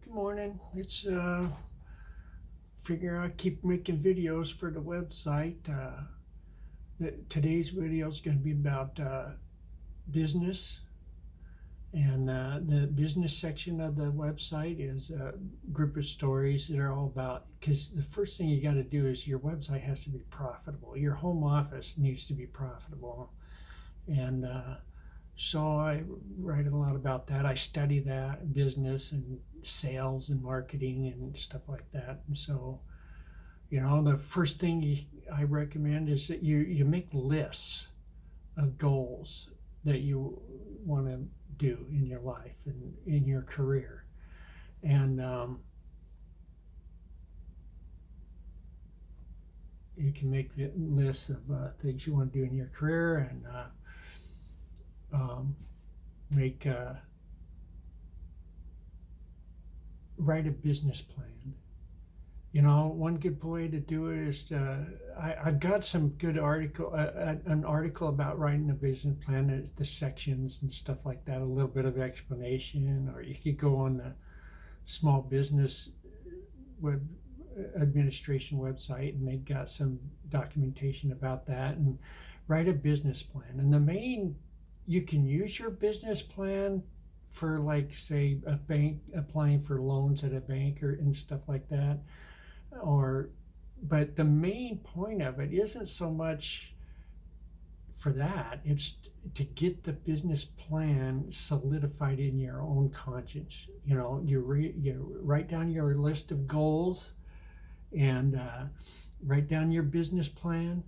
Good morning. It's figure out keep making videos for the website. Today's video is going to be about business, and the business section of the website is a group of stories that are all about. Because the first thing you got to do is your website has to be profitable. Your home office needs to be profitable, and so I write a lot about that. I study that business and sales and marketing and stuff like that. And so, the first thing I recommend is that you make lists of goals that you want to do in your life and in your career. And you can make lists of things you want to do in your career, and write a business plan. One good way to do it is I've got some good an article about writing a business plan, the sections and stuff like that, a little bit of explanation, or you could go on the small business web administration website, and they've got some documentation about that, and write a business plan. And you can use your business plan for, like, say, a bank, applying for loans at a bank and stuff like that. But the main point of it isn't so much for that. It's to get the business plan solidified in your own conscience. You write down your list of goals and write down your business plan,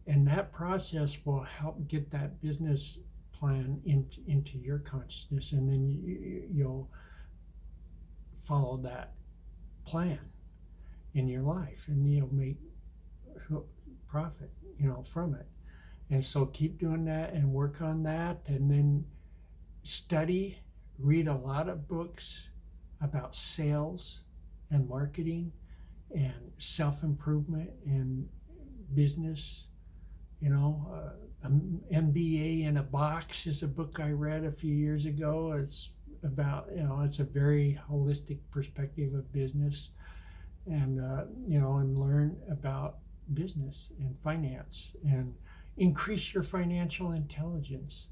and that process will help get that business plan into your consciousness, and then you'll follow that plan in your life, and you'll make profit from it. And so keep doing that and work on that, and then read a lot of books about sales and marketing and self-improvement and business. MBA in a Box is a book I read a few years ago. It's about, it's a very holistic perspective of business, and and learn about business and finance, and increase your financial intelligence,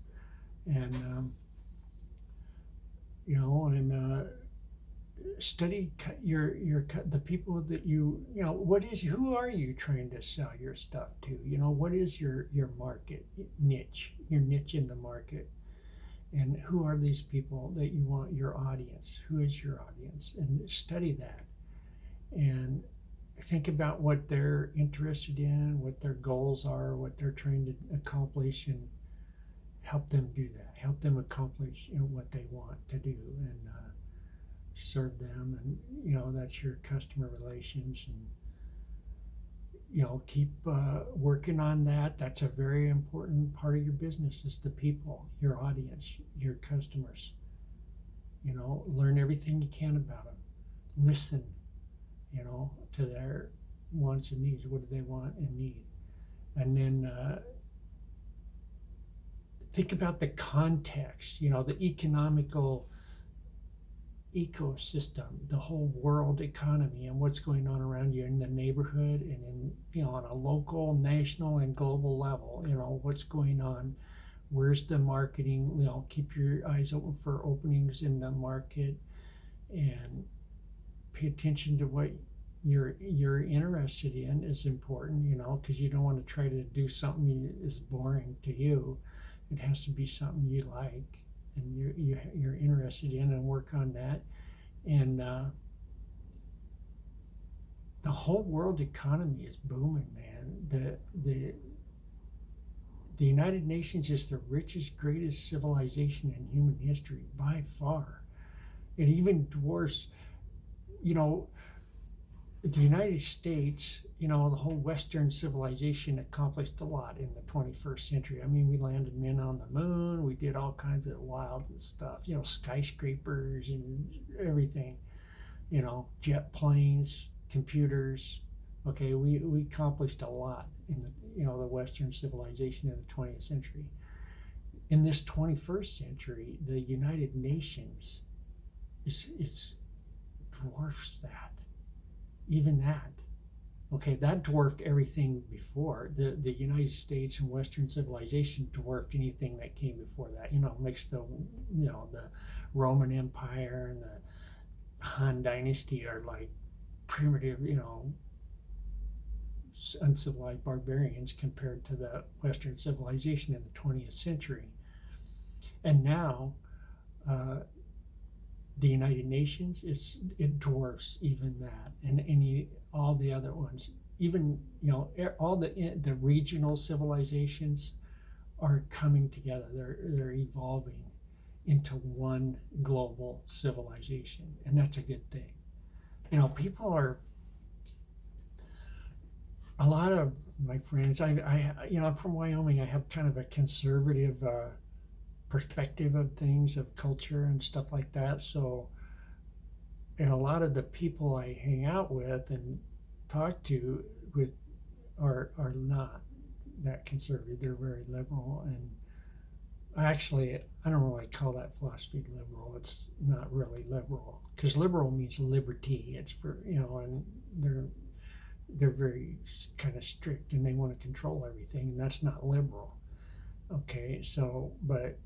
and study the people that who are you trying to sell your stuff to? What is your market niche, your niche in the market, and who are these people that you want, your audience? Who is your audience? And study that, and think about what they're interested in, what their goals are, what they're trying to accomplish, and help them do that. Help them accomplish what they want to do, and serve them. And that's your customer relations, and keep working on that. That's a very important part of your business, is the people, your audience, your customers. Learn everything you can about them. Listen to their wants and needs. What do they want and need? And then think about the context, the economical ecosystem, the whole world economy, and what's going on around you in the neighborhood, and on a local, national, and global level. What's going on, where's the marketing. Keep your eyes open for openings in the market, and pay attention to what you're interested in is important, because you don't want to try to do something that is boring to you. It has to be something you like and you're interested in, and work on that. And the whole world economy is booming, man. The United Nations is the richest, greatest civilization in human history by far. It even dwarfs, the United States, the whole Western civilization accomplished a lot in the 21st century. I mean, we landed men on the moon. We did all kinds of wild stuff, skyscrapers and everything, jet planes, computers. Okay, we accomplished a lot in the Western civilization in the 20th century. In this 21st century, the United Nations is dwarfs that, even that. Okay, that dwarfed everything before. The United States and Western civilization dwarfed anything that came before that. Makes the Roman Empire and the Han Dynasty are like primitive, uncivilized barbarians compared to the Western civilization in the 20th century. And now, the United Nations it dwarfs even that, and all the other ones. Even all the regional civilizations are coming together. They're evolving into one global civilization, and that's a good thing. People are, a lot of my friends. I'm from Wyoming. I have kind of a conservative perspective of things, of culture and stuff like that. So, and a lot of the people I hang out with and talk to with are not that conservative. They're very liberal, and actually, I don't really call that philosophy liberal. It's not really liberal, because liberal means liberty. It's for and they're very kind of strict, and they want to control everything, and that's not liberal. Okay, so but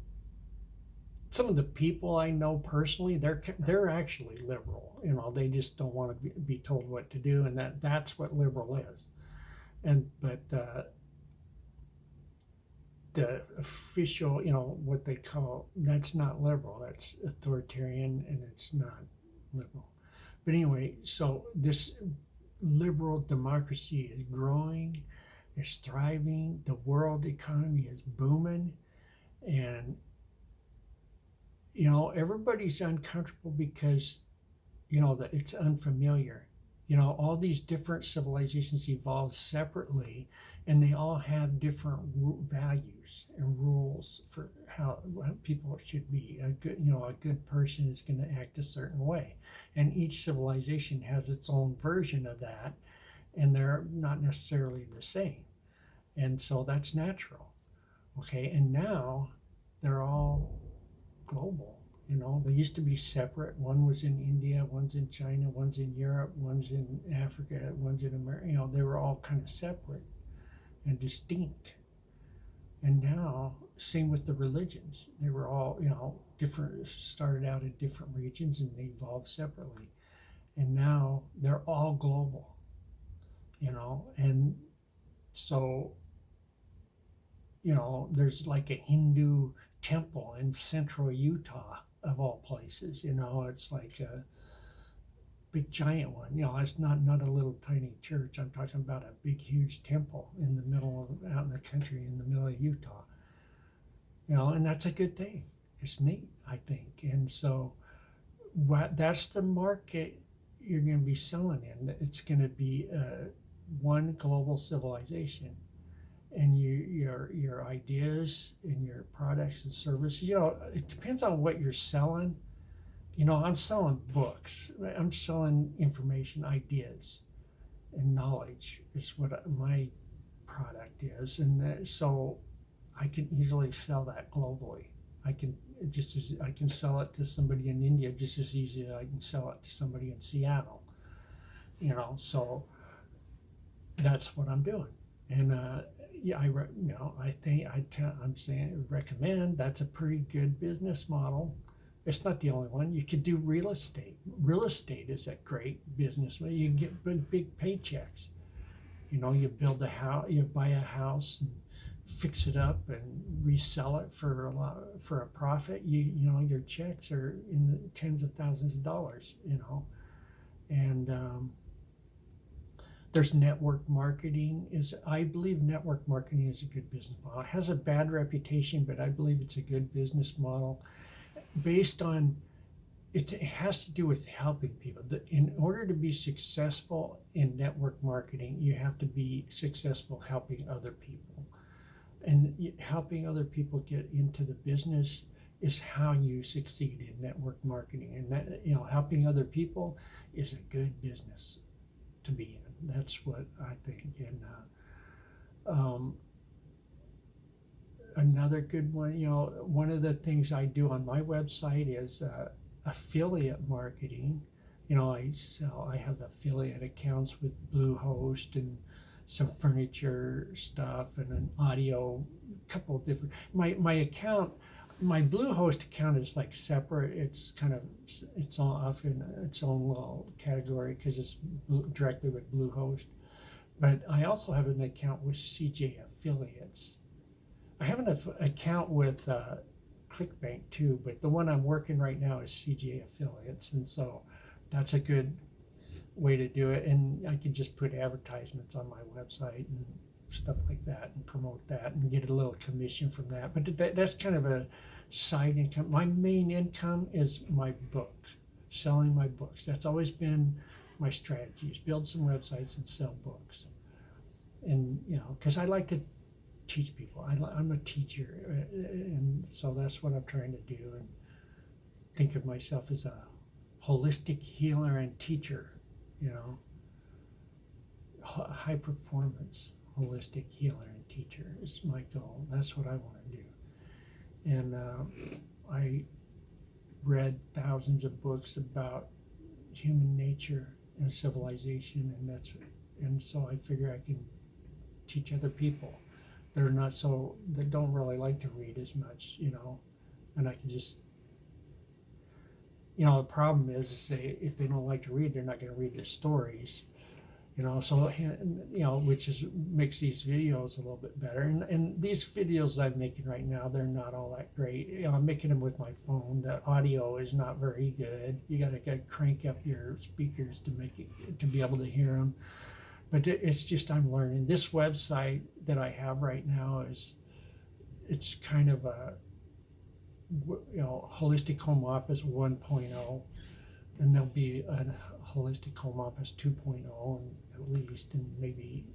some of the people I know personally, they're actually liberal. They just don't want to be told what to do, and that's what liberal is. But the official, what they call, that's not liberal. That's authoritarian, and it's not liberal. But anyway, so this liberal democracy is growing, it's thriving. The world economy is booming, and everybody's uncomfortable because that it's unfamiliar. All these different civilizations evolved separately, and they all have different values and rules for how people should be. A good person is going to act a certain way, and each civilization has its own version of that, and they're not necessarily the same, and so that's natural. Okay, and now they're all global. They used to be separate. One was in India, one's in China, one's in Europe, one's in Africa, one's in America. They were all kind of separate and distinct. And now, same with the religions. They were all, different, started out in different regions, and they evolved separately. And now they're all global, and so, there's like a Hindu temple in central Utah, of all places. It's like a big giant one. It's not a little tiny church. I'm talking about a big huge temple in the middle of, out in the country, in the middle of Utah. And that's a good thing. It's neat, I think. And so that's the market you're going to be selling in. It's going to be one global civilization. And your ideas and your products and services, it depends on what you're selling. I'm selling books. I'm selling information, ideas, and knowledge is what my product is. And so I can easily sell that globally. I can sell it to somebody in India just as easy as I can sell it to somebody in Seattle. So that's what I'm doing. And I'm saying recommend. That's a pretty good business model. It's not the only one. You could do real estate. Real estate is a great business model. You can get big paychecks. You build a house, you buy a house and fix it up and resell it for a profit. Your checks are in the tens of thousands of dollars. And there's network marketing. I believe network marketing is a good business model. It has a bad reputation, but I believe it's a good business model based on, it has to do with helping people. In order to be successful in network marketing, you have to be successful helping other people. And helping other people get into the business is how you succeed in network marketing. And that, helping other people is a good business to be in. That's what I think. And another good one, one of the things I do on my website is affiliate marketing. I have affiliate accounts with Bluehost and some furniture stuff and an audio, couple of different. My account, my Bluehost account is like separate. It's kind of it's all off in its own little category because it's directly with Bluehost. But I also have an account with CJ Affiliates. I have an account with ClickBank too, but the one I'm working right now is CJ Affiliates, and so that's a good way to do it. And I can just put advertisements on my website and stuff like that and promote that and get a little commission from that. But that's kind of a side income. My main income is my books, selling my books. That's always been my strategy, is build some websites and sell books. And because I like to teach people. I'm a teacher, and so that's what I'm trying to do, and think of myself as a holistic healer and teacher, high performance holistic healer and teacher is my goal. That's what I want to do. And I read thousands of books about human nature and civilization, and so I figure I can teach other people that don't really like to read as much, and I can just, the problem is if they don't like to read, they're not going to read the stories, so, which makes these videos a little bit better. And these videos I'm making right now, they're not all that great. I'm making them with my phone. The audio is not very good. You got to crank up your speakers to be able to hear them. But it's just, I'm learning. This website that I have right now it's kind of a, Holistic Home Office 1.0, and there'll be a Holistic Home Office 2.0 at least, and maybe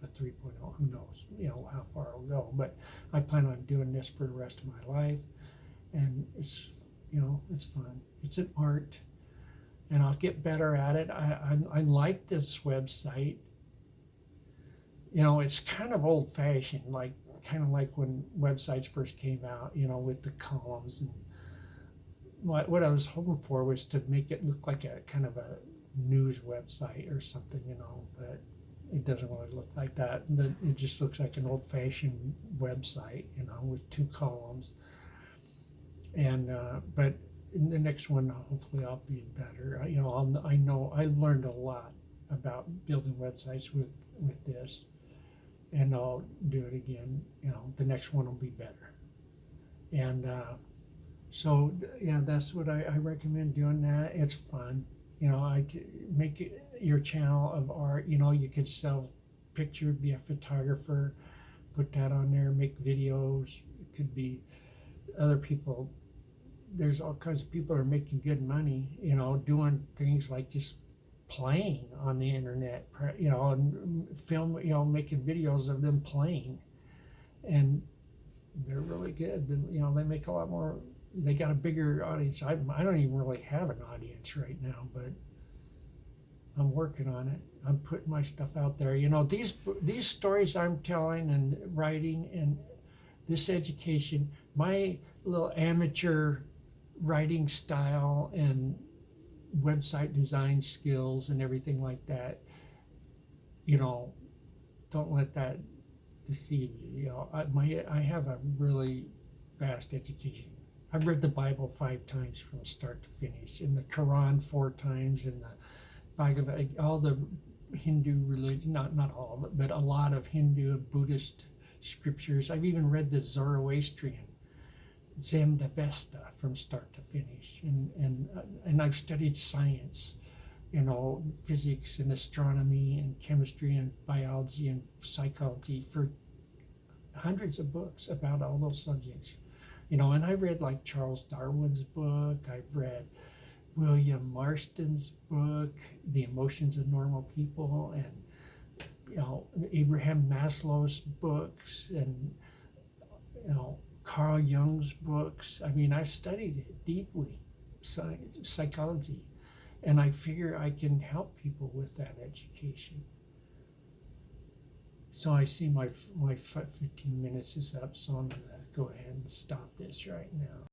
a 3.0, who knows, how far it'll go. But I plan on doing this for the rest of my life, and it's fun. It's an art, and I'll get better at it. I like this website. It's kind of old-fashioned, kind of like when websites first came out, with the columns. And what I was hoping for was to make it look like a kind of a news website or something, but it doesn't really look like that. But it just looks like an old-fashioned website, with two columns. And but in the next one, hopefully I'll be better. I know I learned a lot about building websites with this, and I'll do it again. The next one will be better. And so yeah, that's what I recommend doing. That it's fun. Make it your channel of art. You could sell picture, be a photographer, put that on there, make videos. It could be other people. There's all kinds of people that are making good money, doing things like just playing on the internet, and film, making videos of them playing, and they're really good. They make a lot more. They got a bigger audience. I don't even really have an audience right now, but I'm working on it. I'm putting my stuff out there. These stories I'm telling and writing and this education, my little amateur writing style and website design skills and everything like that, don't let that deceive you. I have a really vast education. I've read the Bible 5 times from start to finish, and the Quran 4 times, and the Bhagavad, all the Hindu religion, not all of it, but a lot of Hindu and Buddhist scriptures. I've even read the Zoroastrian Zendavesta from start to finish, and I've studied science, physics and astronomy and chemistry and biology and psychology for hundreds of books about all those subjects, and I read like Charles Darwin's book. I've read William Marston's book, The Emotions of Normal People, and Abraham Maslow's books, and Carl Jung's books. I studied it deeply, psychology, and I figure I can help people with that education. So I see my 15 minutes is up, so I'm going to go ahead and stop this right now.